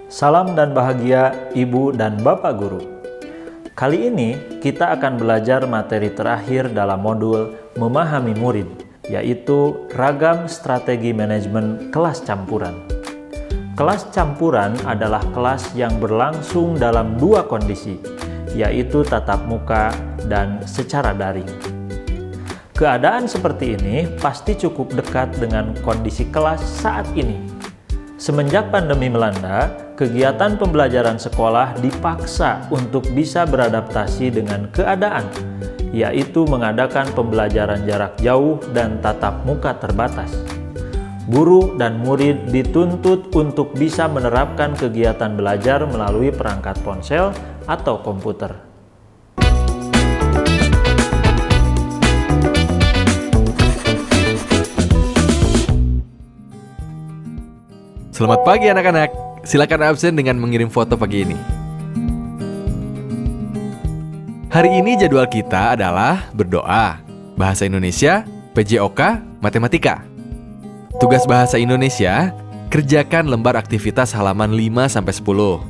Salam dan bahagia Ibu dan Bapak Guru. Kali ini kita akan belajar materi terakhir dalam modul Memahami Murid, yaitu Ragam Strategi Manajemen Kelas Campuran. Kelas campuran adalah kelas yang berlangsung dalam dua kondisi, yaitu tatap muka dan secara daring. Keadaan seperti ini pasti cukup dekat dengan kondisi kelas saat ini. Semenjak pandemi melanda, kegiatan pembelajaran sekolah dipaksa untuk bisa beradaptasi dengan keadaan, yaitu mengadakan pembelajaran jarak jauh dan tatap muka terbatas. Guru dan murid dituntut untuk bisa menerapkan kegiatan belajar melalui perangkat ponsel atau komputer. Selamat pagi anak-anak, silakan absen dengan mengirim foto pagi ini. Hari ini jadwal kita adalah berdoa, bahasa Indonesia, PJOK, matematika. Tugas bahasa Indonesia, kerjakan lembar aktivitas halaman 5-10.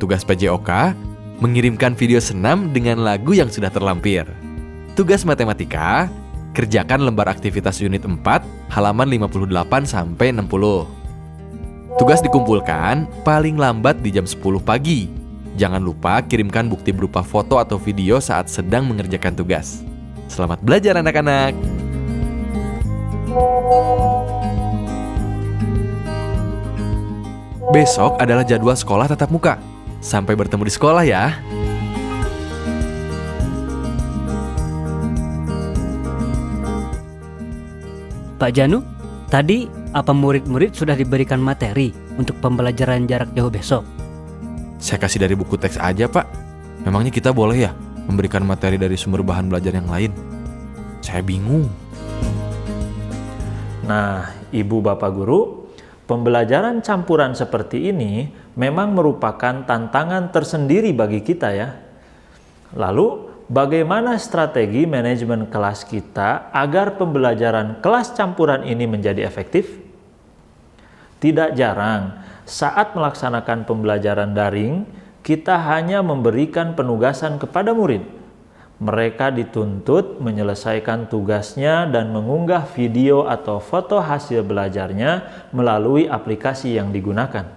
Tugas PJOK, mengirimkan video senam dengan lagu yang sudah terlampir. Tugas matematika, kerjakan lembar aktivitas unit 4, halaman 58-60. Tugas dikumpulkan paling lambat di jam 10 pagi. Jangan lupa kirimkan bukti berupa foto atau video saat sedang mengerjakan tugas. Selamat belajar anak-anak. Besok adalah jadwal sekolah tatap muka. Sampai bertemu di sekolah ya. Pak Janu, tadi apa murid-murid sudah diberikan materi untuk pembelajaran jarak jauh besok? Saya kasih dari buku teks aja, Pak. Memangnya kita boleh ya memberikan materi dari sumber bahan belajar yang lain? Saya bingung. Nah, Ibu Bapak Guru, pembelajaran campuran seperti ini memang merupakan tantangan tersendiri bagi kita ya. Lalu, bagaimana strategi manajemen kelas kita agar pembelajaran kelas campuran ini menjadi efektif? Tidak jarang, saat melaksanakan pembelajaran daring, kita hanya memberikan penugasan kepada murid. Mereka dituntut menyelesaikan tugasnya dan mengunggah video atau foto hasil belajarnya melalui aplikasi yang digunakan.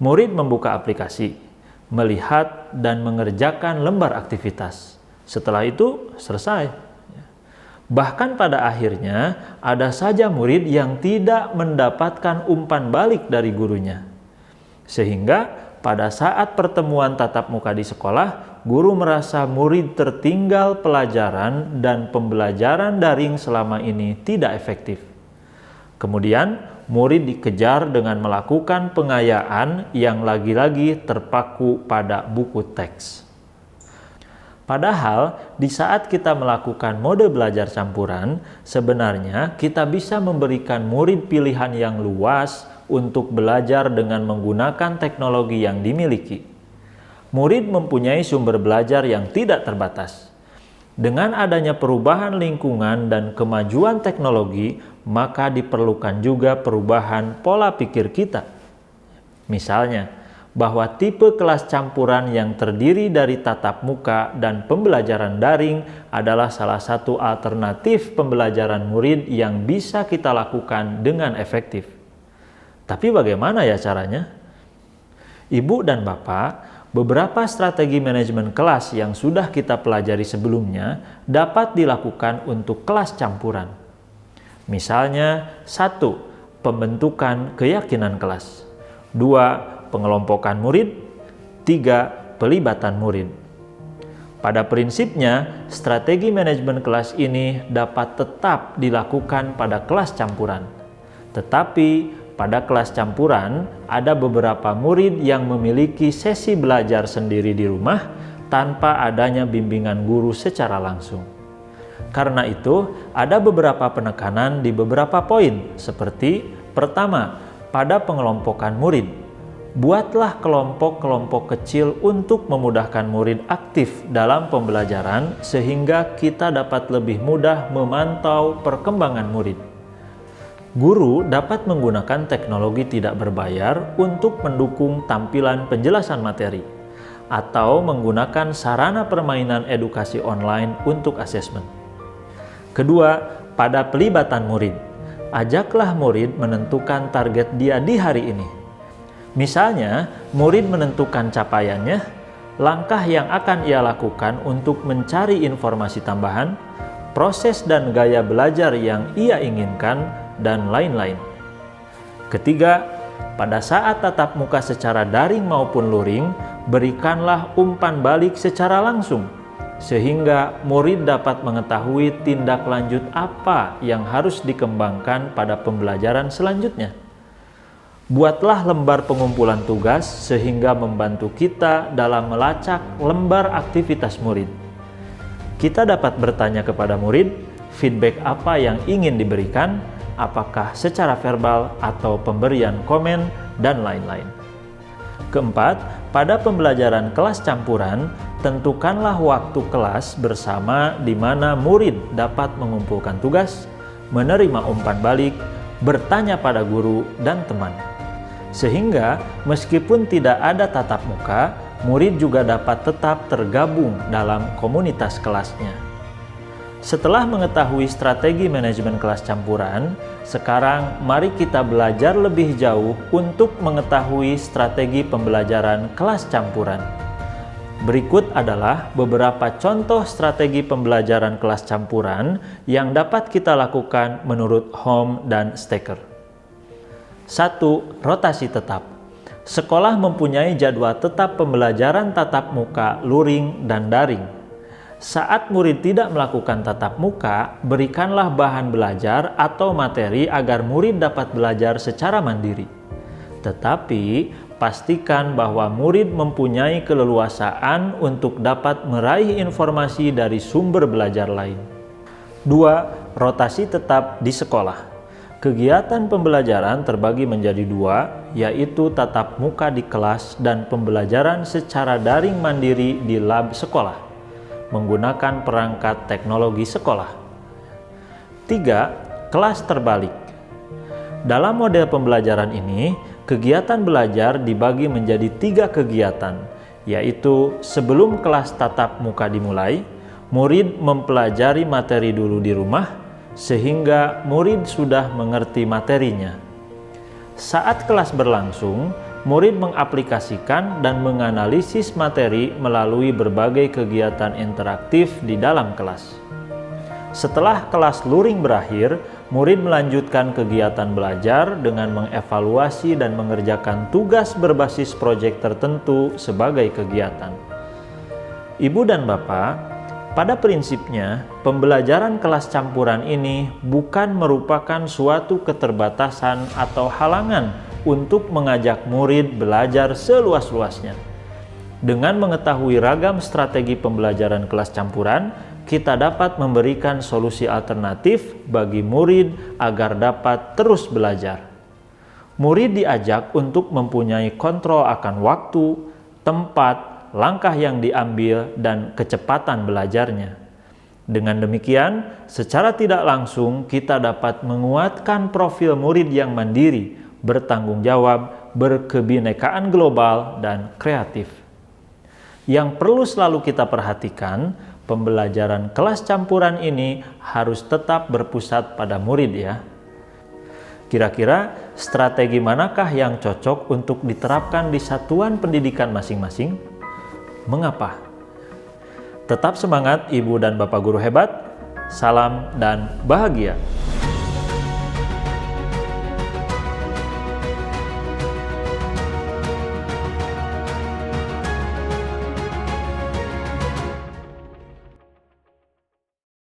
Murid membuka aplikasi, melihat dan mengerjakan lembar aktivitas. Setelah itu, selesai. Bahkan pada akhirnya, ada saja murid yang tidak mendapatkan umpan balik dari gurunya. Sehingga pada saat pertemuan tatap muka di sekolah, guru merasa murid tertinggal pelajaran dan pembelajaran daring selama ini tidak efektif. Kemudian, murid dikejar dengan melakukan pengayaan yang lagi-lagi terpaku pada buku teks. Padahal, di saat kita melakukan mode belajar campuran, sebenarnya kita bisa memberikan murid pilihan yang luas untuk belajar dengan menggunakan teknologi yang dimiliki. Murid mempunyai sumber belajar yang tidak terbatas. Dengan adanya perubahan lingkungan dan kemajuan teknologi, maka diperlukan juga perubahan pola pikir kita. Misalnya, bahwa tipe kelas campuran yang terdiri dari tatap muka dan pembelajaran daring adalah salah satu alternatif pembelajaran murid yang bisa kita lakukan dengan efektif. Tapi bagaimana ya caranya? Ibu dan Bapak, beberapa strategi manajemen kelas yang sudah kita pelajari sebelumnya dapat dilakukan untuk kelas campuran. Misalnya, 1. Pembentukan keyakinan kelas. 2. Pengelompokan murid. 3. Pelibatan murid. Pada prinsipnya, strategi manajemen kelas ini dapat tetap dilakukan pada kelas campuran. Tetapi, pada kelas campuran, ada beberapa murid yang memiliki sesi belajar sendiri di rumah tanpa adanya bimbingan guru secara langsung. Karena itu, ada beberapa penekanan di beberapa poin, seperti pertama, pada pengelompokan murid. Buatlah kelompok-kelompok kecil untuk memudahkan murid aktif dalam pembelajaran sehingga kita dapat lebih mudah memantau perkembangan murid. Guru dapat menggunakan teknologi tidak berbayar untuk mendukung tampilan penjelasan materi, atau menggunakan sarana permainan edukasi online untuk asesmen. Kedua, pada pelibatan murid, ajaklah murid menentukan target dia di hari ini. Misalnya, murid menentukan capaiannya, langkah yang akan ia lakukan untuk mencari informasi tambahan, proses dan gaya belajar yang ia inginkan, dan lain-lain. Ketiga, pada saat tatap muka secara daring maupun luring, berikanlah umpan balik secara langsung, sehingga murid dapat mengetahui tindak lanjut apa yang harus dikembangkan pada pembelajaran selanjutnya. Buatlah lembar pengumpulan tugas sehingga membantu kita dalam melacak lembar aktivitas murid. Kita dapat bertanya kepada murid, feedback apa yang ingin diberikan, apakah secara verbal atau pemberian komen, dan lain-lain. Keempat, pada pembelajaran kelas campuran, tentukanlah waktu kelas bersama di mana murid dapat mengumpulkan tugas, menerima umpan balik, bertanya pada guru dan teman. Sehingga meskipun tidak ada tatap muka, murid juga dapat tetap tergabung dalam komunitas kelasnya. Setelah mengetahui strategi manajemen kelas campuran, sekarang mari kita belajar lebih jauh untuk mengetahui strategi pembelajaran kelas campuran. Berikut adalah beberapa contoh strategi pembelajaran kelas campuran yang dapat kita lakukan menurut Holm dan Stecker. 1. Rotasi tetap. Sekolah mempunyai jadwal tetap pembelajaran tatap muka, luring, dan daring. Saat murid tidak melakukan tatap muka, berikanlah bahan belajar atau materi agar murid dapat belajar secara mandiri. Tetapi, pastikan bahwa murid mempunyai keleluasaan untuk dapat meraih informasi dari sumber belajar lain. 2. Rotasi tetap di sekolah. Kegiatan pembelajaran terbagi menjadi dua, yaitu tatap muka di kelas dan pembelajaran secara daring mandiri di lab sekolah menggunakan perangkat teknologi sekolah. 3. Kelas terbalik. Dalam model pembelajaran ini, kegiatan belajar dibagi menjadi 3 kegiatan, yaitu sebelum kelas tatap muka dimulai, murid mempelajari materi dulu di rumah, sehingga murid sudah mengerti materinya. Saat kelas berlangsung, murid mengaplikasikan dan menganalisis materi melalui berbagai kegiatan interaktif di dalam kelas. Setelah kelas luring berakhir, murid melanjutkan kegiatan belajar dengan mengevaluasi dan mengerjakan tugas berbasis proyek tertentu sebagai kegiatan. Ibu dan Bapak, pada prinsipnya, pembelajaran kelas campuran ini bukan merupakan suatu keterbatasan atau halangan untuk mengajak murid belajar seluas-luasnya. Dengan mengetahui ragam strategi pembelajaran kelas campuran, kita dapat memberikan solusi alternatif bagi murid agar dapat terus belajar. Murid diajak untuk mempunyai kontrol akan waktu, tempat, langkah yang diambil, dan kecepatan belajarnya. Dengan demikian, secara tidak langsung kita dapat menguatkan profil murid yang mandiri, bertanggung jawab, berkebinekaan global, dan kreatif. Yang perlu selalu kita perhatikan, pembelajaran kelas campuran ini harus tetap berpusat pada murid ya. Kira-kira strategi manakah yang cocok untuk diterapkan di satuan pendidikan masing-masing? Mengapa? Tetap semangat Ibu dan Bapak guru hebat. Salam dan bahagia.